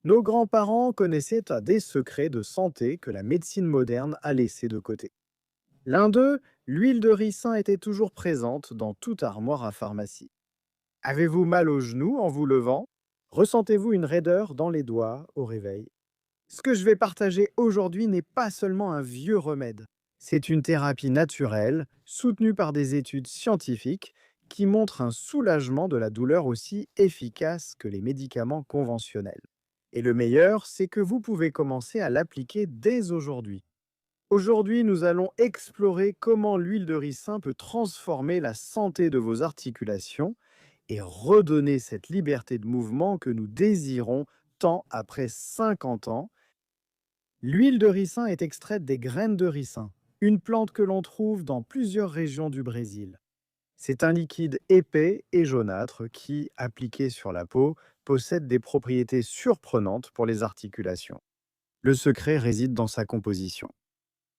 Nos grands-parents connaissaient des secrets de santé que la médecine moderne a laissés de côté. L'un d'eux, l'huile de ricin était toujours présente dans toute armoire à pharmacie. Avez-vous mal au genou en vous levant? Ressentez-vous une raideur dans les doigts au réveil? Ce que je vais partager aujourd'hui n'est pas seulement un vieux remède. C'est une thérapie naturelle, soutenue par des études scientifiques, qui montre un soulagement de la douleur aussi efficace que les médicaments conventionnels. Et le meilleur, c'est que vous pouvez commencer à l'appliquer dès aujourd'hui. Aujourd'hui, nous allons explorer comment l'huile de ricin peut transformer la santé de vos articulations et redonner cette liberté de mouvement que nous désirons tant après 50 ans. L'huile de ricin est extraite des graines de ricin, une plante que l'on trouve dans plusieurs régions du Brésil. C'est un liquide épais et jaunâtre qui, appliqué sur la peau, possède des propriétés surprenantes pour les articulations. Le secret réside dans sa composition.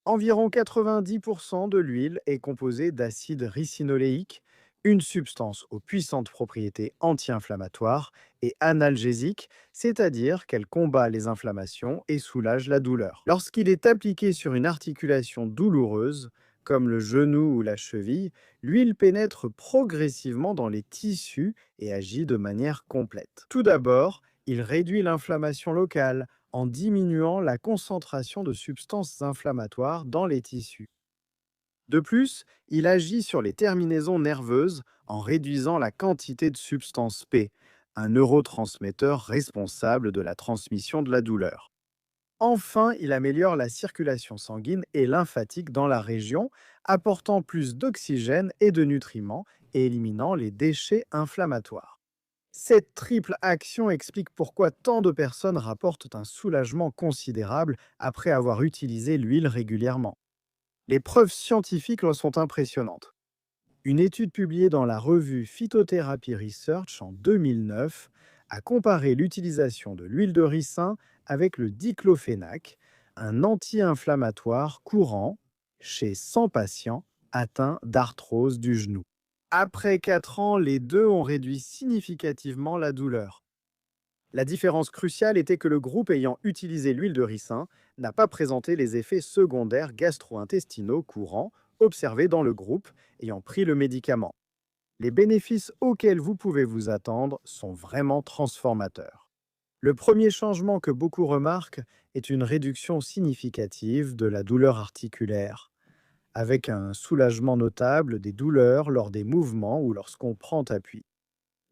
Environ 90% de l'huile est composée d'acide ricinoléique, une substance aux puissantes propriétés anti-inflammatoires et analgésiques, c'est-à-dire qu'elle combat les inflammations et soulage la douleur. Lorsqu'il est appliqué sur une articulation douloureuse, comme le genou ou la cheville, l'huile pénètre progressivement dans les tissus et agit de manière complète. Tout d'abord, il réduit l'inflammation locale, en diminuant la concentration de substances inflammatoires dans les tissus. De plus, il agit sur les terminaisons nerveuses en réduisant la quantité de substance P, un neurotransmetteur responsable de la transmission de la douleur. Enfin, il améliore la circulation sanguine et lymphatique dans la région, apportant plus d'oxygène et de nutriments et éliminant les déchets inflammatoires. Cette triple action explique pourquoi tant de personnes rapportent un soulagement considérable après avoir utilisé l'huile régulièrement. Les preuves scientifiques en sont impressionnantes. Une étude publiée dans la revue Phytotherapy Research en 2009 a comparé l'utilisation de l'huile de ricin avec le diclofénac, un anti-inflammatoire courant chez 100 patients atteints d'arthrose du genou. Après 4 ans, les deux ont réduit significativement la douleur. La différence cruciale était que le groupe ayant utilisé l'huile de ricin n'a pas présenté les effets secondaires gastro-intestinaux courants observés dans le groupe ayant pris le médicament. Les bénéfices auxquels vous pouvez vous attendre sont vraiment transformateurs. Le premier changement que beaucoup remarquent est une réduction significative de la douleur articulaire, avec un soulagement notable des douleurs lors des mouvements ou lorsqu'on prend appui.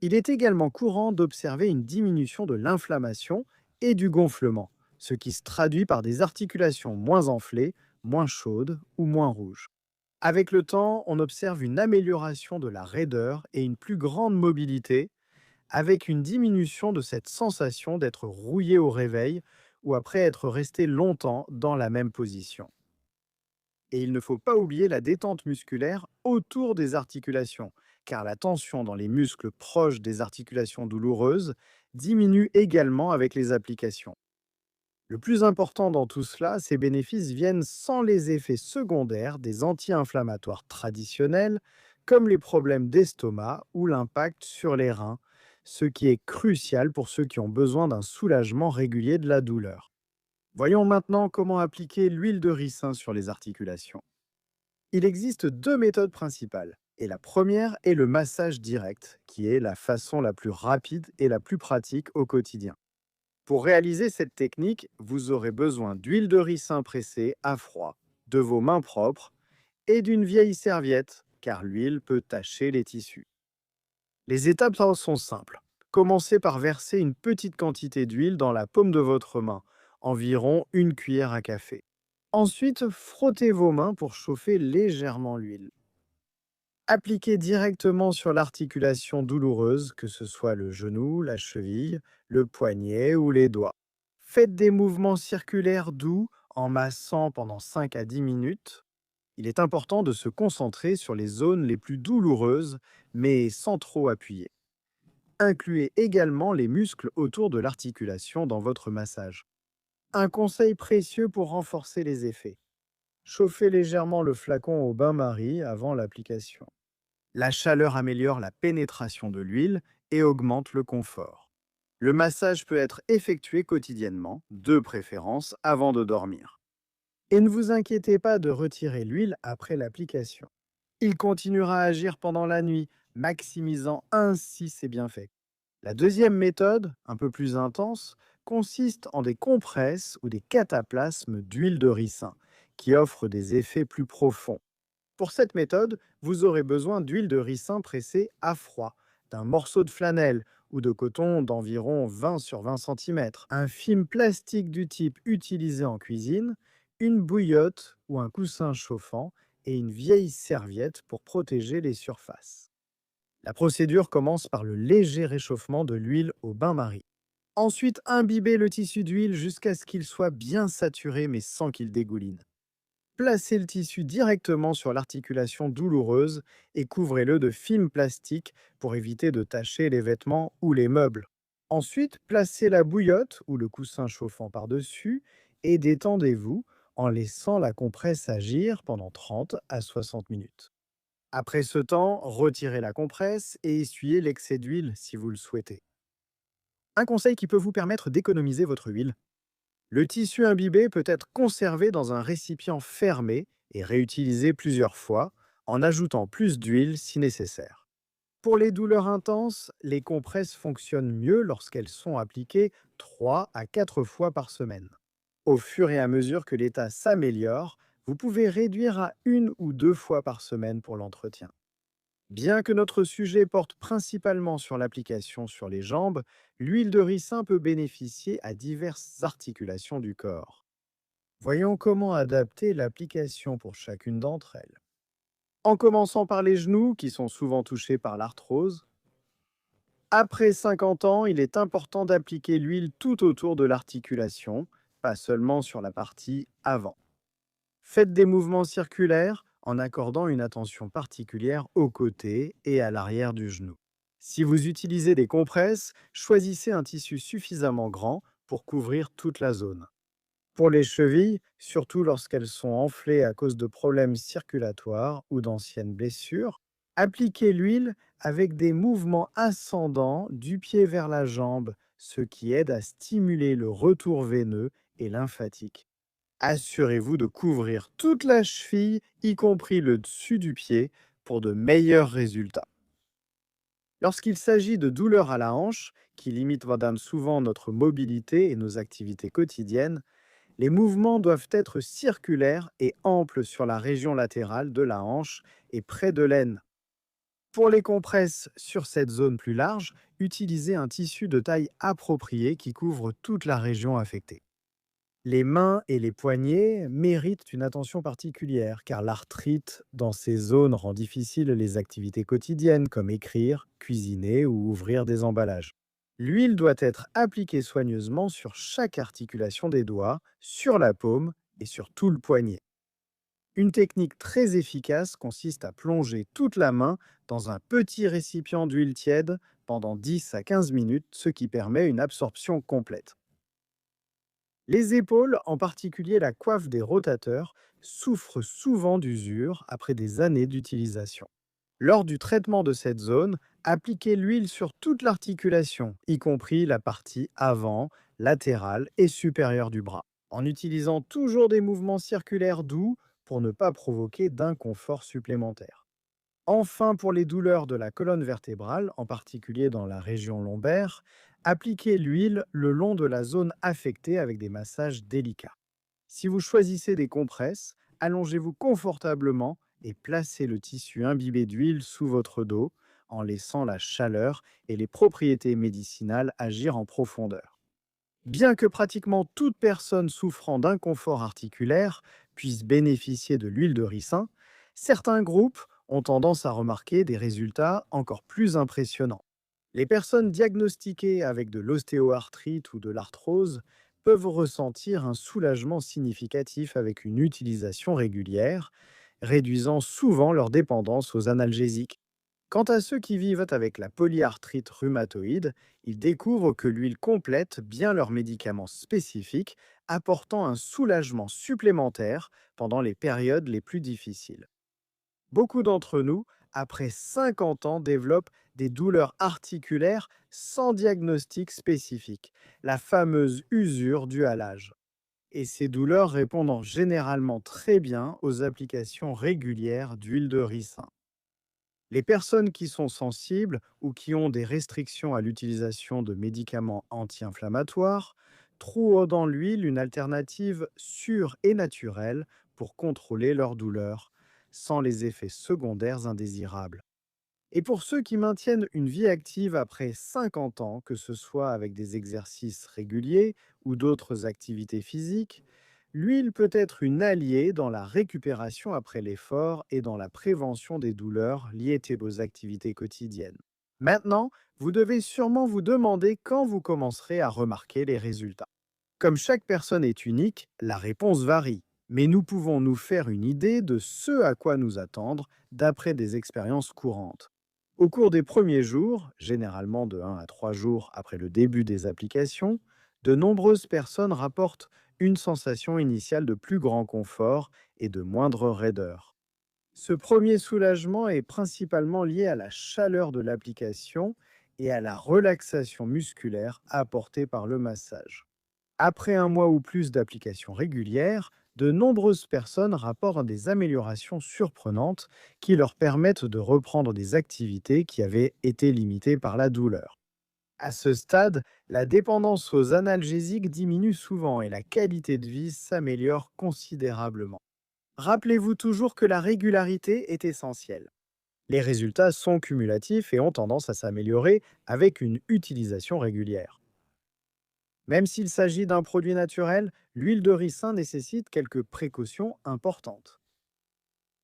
Il est également courant d'observer une diminution de l'inflammation et du gonflement, ce qui se traduit par des articulations moins enflées, moins chaudes ou moins rouges. Avec le temps, on observe une amélioration de la raideur et une plus grande mobilité, avec une diminution de cette sensation d'être rouillé au réveil ou après être resté longtemps dans la même position. Et il ne faut pas oublier la détente musculaire autour des articulations, car la tension dans les muscles proches des articulations douloureuses diminue également avec les applications. Le plus important dans tout cela, ces bénéfices viennent sans les effets secondaires des anti-inflammatoires traditionnels, comme les problèmes d'estomac ou l'impact sur les reins, ce qui est crucial pour ceux qui ont besoin d'un soulagement régulier de la douleur. Voyons maintenant comment appliquer l'huile de ricin sur les articulations. Il existe deux méthodes principales, et la première est le massage direct, qui est la façon la plus rapide et la plus pratique au quotidien. Pour réaliser cette technique, vous aurez besoin d'huile de ricin pressée à froid, de vos mains propres et d'une vieille serviette, car l'huile peut tacher les tissus. Les étapes sont simples. Commencez par verser une petite quantité d'huile dans la paume de votre main, environ une cuillère à café. Ensuite, frottez vos mains pour chauffer légèrement l'huile. Appliquez directement sur l'articulation douloureuse, que ce soit le genou, la cheville, le poignet ou les doigts. Faites des mouvements circulaires doux en massant pendant 5 à 10 minutes. Il est important de se concentrer sur les zones les plus douloureuses, mais sans trop appuyer. Incluez également les muscles autour de l'articulation dans votre massage. Un conseil précieux pour renforcer les effets. Chauffez légèrement le flacon au bain-marie avant l'application. La chaleur améliore la pénétration de l'huile et augmente le confort. Le massage peut être effectué quotidiennement, de préférence avant de dormir. Et ne vous inquiétez pas de retirer l'huile après l'application. Il continuera à agir pendant la nuit, maximisant ainsi ses bienfaits. La deuxième méthode, un peu plus intense, consiste en des compresses ou des cataplasmes d'huile de ricin, qui offrent des effets plus profonds. Pour cette méthode, vous aurez besoin d'huile de ricin pressée à froid, d'un morceau de flanelle ou de coton d'environ 20 sur 20 cm, un film plastique du type utilisé en cuisine, une bouillotte ou un coussin chauffant et une vieille serviette pour protéger les surfaces. La procédure commence par le léger réchauffement de l'huile au bain-marie. Ensuite, imbibez le tissu d'huile jusqu'à ce qu'il soit bien saturé mais sans qu'il dégouline. Placez le tissu directement sur l'articulation douloureuse et couvrez-le de film plastique pour éviter de tacher les vêtements ou les meubles. Ensuite, placez la bouillotte ou le coussin chauffant par-dessus et détendez-vous en laissant la compresse agir pendant 30 à 60 minutes. Après ce temps, retirez la compresse et essuyez l'excès d'huile si vous le souhaitez. Un conseil qui peut vous permettre d'économiser votre huile. Le tissu imbibé peut être conservé dans un récipient fermé et réutilisé plusieurs fois, en ajoutant plus d'huile si nécessaire. Pour les douleurs intenses, les compresses fonctionnent mieux lorsqu'elles sont appliquées 3 à 4 fois par semaine. Au fur et à mesure que l'état s'améliore, vous pouvez réduire à 1 ou 2 fois par semaine pour l'entretien. Bien que notre sujet porte principalement sur l'application sur les jambes, l'huile de ricin peut bénéficier à diverses articulations du corps. Voyons comment adapter l'application pour chacune d'entre elles. En commençant par les genoux, qui sont souvent touchés par l'arthrose, après 50 ans, il est important d'appliquer l'huile tout autour de l'articulation, pas seulement sur la partie avant. Faites des mouvements circulaires en accordant une attention particulière aux côtés et à l'arrière du genou. Si vous utilisez des compresses, choisissez un tissu suffisamment grand pour couvrir toute la zone. Pour les chevilles, surtout lorsqu'elles sont enflées à cause de problèmes circulatoires ou d'anciennes blessures, appliquez l'huile avec des mouvements ascendants du pied vers la jambe, ce qui aide à stimuler le retour veineux et lymphatique. Assurez-vous de couvrir toute la cheville, y compris le dessus du pied, pour de meilleurs résultats. Lorsqu'il s'agit de douleurs à la hanche, qui limitent souvent notre mobilité et nos activités quotidiennes, les mouvements doivent être circulaires et amples sur la région latérale de la hanche et près de l'aine. Pour les compresses sur cette zone plus large, utilisez un tissu de taille appropriée qui couvre toute la région affectée. Les mains et les poignets méritent une attention particulière car l'arthrite dans ces zones rend difficile les activités quotidiennes comme écrire, cuisiner ou ouvrir des emballages. L'huile doit être appliquée soigneusement sur chaque articulation des doigts, sur la paume et sur tout le poignet. Une technique très efficace consiste à plonger toute la main dans un petit récipient d'huile tiède pendant 10 à 15 minutes, ce qui permet une absorption complète. Les épaules, en particulier la coiffe des rotateurs, souffrent souvent d'usure après des années d'utilisation. Lors du traitement de cette zone, appliquez l'huile sur toute l'articulation, y compris la partie avant, latérale et supérieure du bras, en utilisant toujours des mouvements circulaires doux pour ne pas provoquer d'inconfort supplémentaire. Enfin, pour les douleurs de la colonne vertébrale, en particulier dans la région lombaire, appliquez l'huile le long de la zone affectée avec des massages délicats. Si vous choisissez des compresses, allongez-vous confortablement et placez le tissu imbibé d'huile sous votre dos en laissant la chaleur et les propriétés médicinales agir en profondeur. Bien que pratiquement toute personne souffrant d'inconfort articulaire puisse bénéficier de l'huile de ricin, certains groupes ont tendance à remarquer des résultats encore plus impressionnants. Les personnes diagnostiquées avec de l'ostéoarthrite ou de l'arthrose peuvent ressentir un soulagement significatif avec une utilisation régulière, réduisant souvent leur dépendance aux analgésiques. Quant à ceux qui vivent avec la polyarthrite rhumatoïde, ils découvrent que l'huile complète bien leurs médicaments spécifiques, apportant un soulagement supplémentaire pendant les périodes les plus difficiles. Beaucoup d'entre nous après 50 ans, développent des douleurs articulaires sans diagnostic spécifique, la fameuse usure due à l'âge. Et ces douleurs répondent généralement très bien aux applications régulières d'huile de ricin. Les personnes qui sont sensibles ou qui ont des restrictions à l'utilisation de médicaments anti-inflammatoires trouvent dans l'huile une alternative sûre et naturelle pour contrôler leur douleur, sans les effets secondaires indésirables. Et pour ceux qui maintiennent une vie active après 50 ans, que ce soit avec des exercices réguliers ou d'autres activités physiques, l'huile peut être une alliée dans la récupération après l'effort et dans la prévention des douleurs liées à vos activités quotidiennes. Maintenant, vous devez sûrement vous demander quand vous commencerez à remarquer les résultats. Comme chaque personne est unique, la réponse varie, mais nous pouvons nous faire une idée de ce à quoi nous attendre d'après des expériences courantes. Au cours des premiers jours, généralement de 1 à 3 jours après le début des applications, de nombreuses personnes rapportent une sensation initiale de plus grand confort et de moindre raideur. Ce premier soulagement est principalement lié à la chaleur de l'application et à la relaxation musculaire apportée par le massage. Après un mois ou plus d'application régulière, de nombreuses personnes rapportent des améliorations surprenantes qui leur permettent de reprendre des activités qui avaient été limitées par la douleur. À ce stade, la dépendance aux analgésiques diminue souvent et la qualité de vie s'améliore considérablement. Rappelez-vous toujours que la régularité est essentielle. Les résultats sont cumulatifs et ont tendance à s'améliorer avec une utilisation régulière. Même s'il s'agit d'un produit naturel, l'huile de ricin nécessite quelques précautions importantes.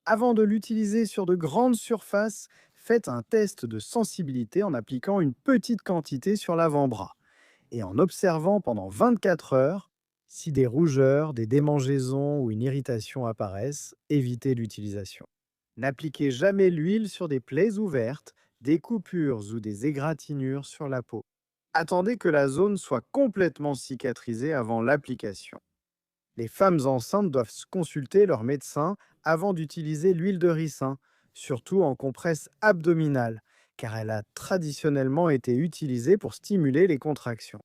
Avant de l'utiliser sur de grandes surfaces, faites un test de sensibilité en appliquant une petite quantité sur l'avant-bras et en observant pendant 24 heures. Si des rougeurs, des démangeaisons ou une irritation apparaissent, évitez l'utilisation. N'appliquez jamais l'huile sur des plaies ouvertes, des coupures ou des égratignures sur la peau. Attendez que la zone soit complètement cicatrisée avant l'application. Les femmes enceintes doivent consulter leur médecin avant d'utiliser l'huile de ricin, surtout en compresse abdominale, car elle a traditionnellement été utilisée pour stimuler les contractions.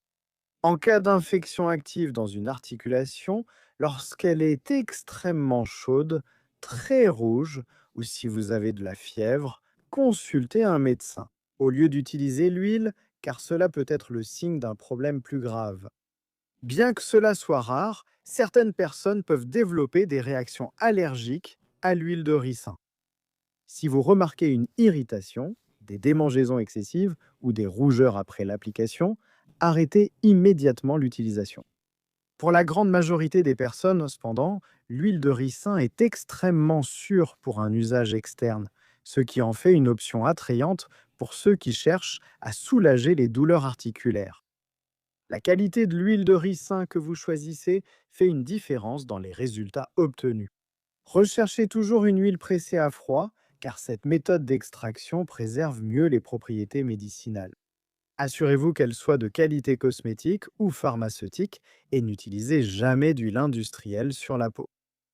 En cas d'infection active dans une articulation, lorsqu'elle est extrêmement chaude, très rouge, ou si vous avez de la fièvre, consultez un médecin, au lieu d'utiliser l'huile, car cela peut être le signe d'un problème plus grave. Bien que cela soit rare, certaines personnes peuvent développer des réactions allergiques à l'huile de ricin. Si vous remarquez une irritation, des démangeaisons excessives ou des rougeurs après l'application, arrêtez immédiatement l'utilisation. Pour la grande majorité des personnes, cependant, l'huile de ricin est extrêmement sûre pour un usage externe, ce qui en fait une option attrayante pour ceux qui cherchent à soulager les douleurs articulaires. La qualité de l'huile de ricin que vous choisissez fait une différence dans les résultats obtenus. Recherchez toujours une huile pressée à froid, car cette méthode d'extraction préserve mieux les propriétés médicinales. Assurez-vous qu'elle soit de qualité cosmétique ou pharmaceutique et n'utilisez jamais d'huile industrielle sur la peau.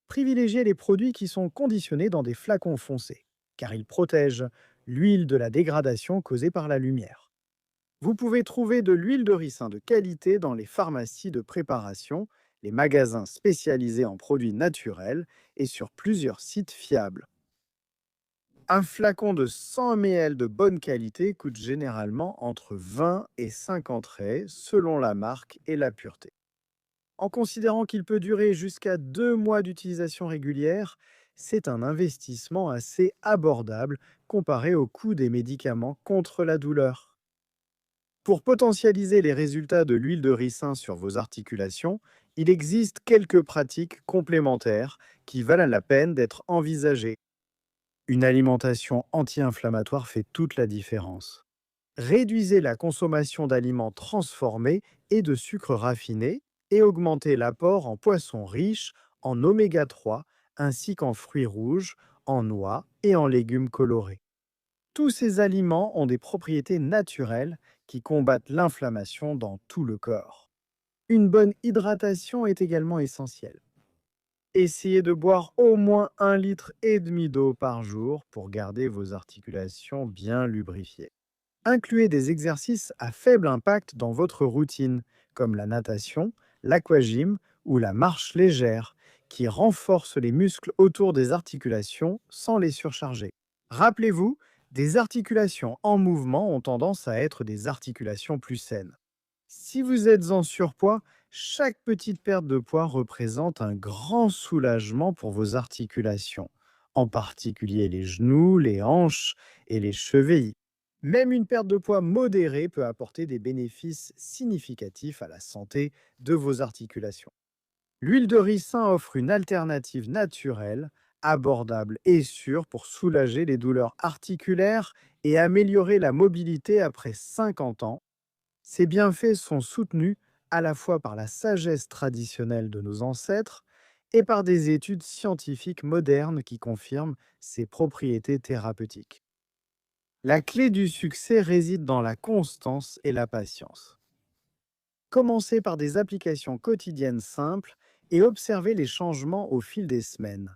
Privilégiez les produits qui sont conditionnés dans des flacons foncés, car ils protègent l'huile de la dégradation causée par la lumière. Vous pouvez trouver de l'huile de ricin de qualité dans les pharmacies de préparation, les magasins spécialisés en produits naturels et sur plusieurs sites fiables. Un flacon de 100 ml de bonne qualité coûte généralement entre 20 et 50 raies selon la marque et la pureté. En considérant qu'il peut durer jusqu'à 2 mois d'utilisation régulière, c'est un investissement assez abordable comparé au coût des médicaments contre la douleur. Pour potentialiser les résultats de l'huile de ricin sur vos articulations, il existe quelques pratiques complémentaires qui valent la peine d'être envisagées. Une alimentation anti-inflammatoire fait toute la différence. Réduisez la consommation d'aliments transformés et de sucres raffinés et augmentez l'apport en poissons riches en oméga 3 ainsi qu'en fruits rouges, en noix et en légumes colorés. Tous ces aliments ont des propriétés naturelles qui combattent l'inflammation dans tout le corps. Une bonne hydratation est également essentielle. Essayez de boire au moins 1,5 litre d'eau par jour pour garder vos articulations bien lubrifiées. Incluez des exercices à faible impact dans votre routine, comme la natation, l'aquagym ou la marche légère, qui renforcent les muscles autour des articulations sans les surcharger. Rappelez-vous, des articulations en mouvement ont tendance à être des articulations plus saines. Si vous êtes en surpoids, chaque petite perte de poids représente un grand soulagement pour vos articulations, en particulier les genoux, les hanches et les chevilles. Même une perte de poids modérée peut apporter des bénéfices significatifs à la santé de vos articulations. L'huile de ricin offre une alternative naturelle, abordable et sûre pour soulager les douleurs articulaires et améliorer la mobilité après 50 ans. Ces bienfaits sont soutenus à la fois par la sagesse traditionnelle de nos ancêtres et par des études scientifiques modernes qui confirment ses propriétés thérapeutiques. La clé du succès réside dans la constance et la patience. Commencez par des applications quotidiennes simples et observez les changements au fil des semaines.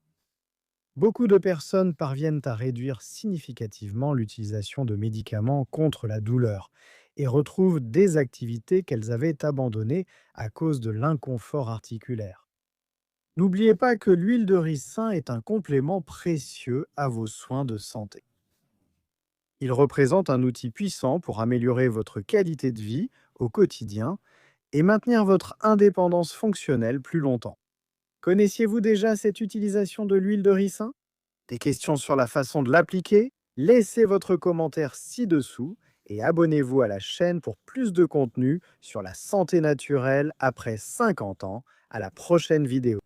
Beaucoup de personnes parviennent à réduire significativement l'utilisation de médicaments contre la douleur et retrouvent des activités qu'elles avaient abandonnées à cause de l'inconfort articulaire. N'oubliez pas que l'huile de ricin est un complément précieux à vos soins de santé. Il représente un outil puissant pour améliorer votre qualité de vie au quotidien et maintenir votre indépendance fonctionnelle plus longtemps. Connaissiez-vous déjà cette utilisation de l'huile de ricin? Des questions sur la façon de l'appliquer? Laissez votre commentaire ci-dessous et abonnez-vous à la chaîne pour plus de contenu sur la santé naturelle après 50 ans. À la prochaine vidéo.